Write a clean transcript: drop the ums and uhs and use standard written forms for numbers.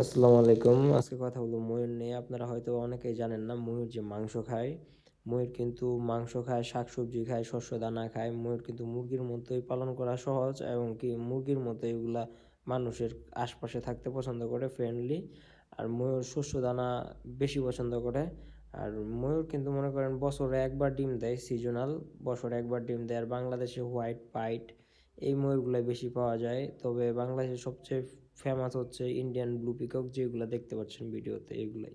আসসালামু আলাইকুম। আজকে কথা বলব ময়ূর নিয়ে। আপনারা হয়তো অনেকেই জানেন না ময়ূর যে মাংস খায়। ময়ূর কিন্তু মাংস খায়, শাকসবজি খায়, শস্য দানা খায়। ময়ূর কিন্তু মুরগির মতোই পালন করা সহজ এবং কি মুরগির মতো এগুলা মানুষের আশপাশে থাকতে পছন্দ করে, ফ্রেন্ডলি। আর ময়ূর শস্য দানা বেশি পছন্দ করে। আর ময়ূর কিন্তু মনে করেন বছরে একবার ডিম দেয়, সিজনাল। বছরে একবার ডিম দেয়। আর বাংলাদেশে হোয়াইট পাইট এই ময়ূরগুলাই বেশি পাওয়া যায়। তবে বাংলাদেশের সবচেয়ে ফেমাস হচ্ছে ইন্ডিয়ান ব্লু পিকক, যেগুলো দেখতে পাচ্ছেন ভিডিওতে, এগুলাই।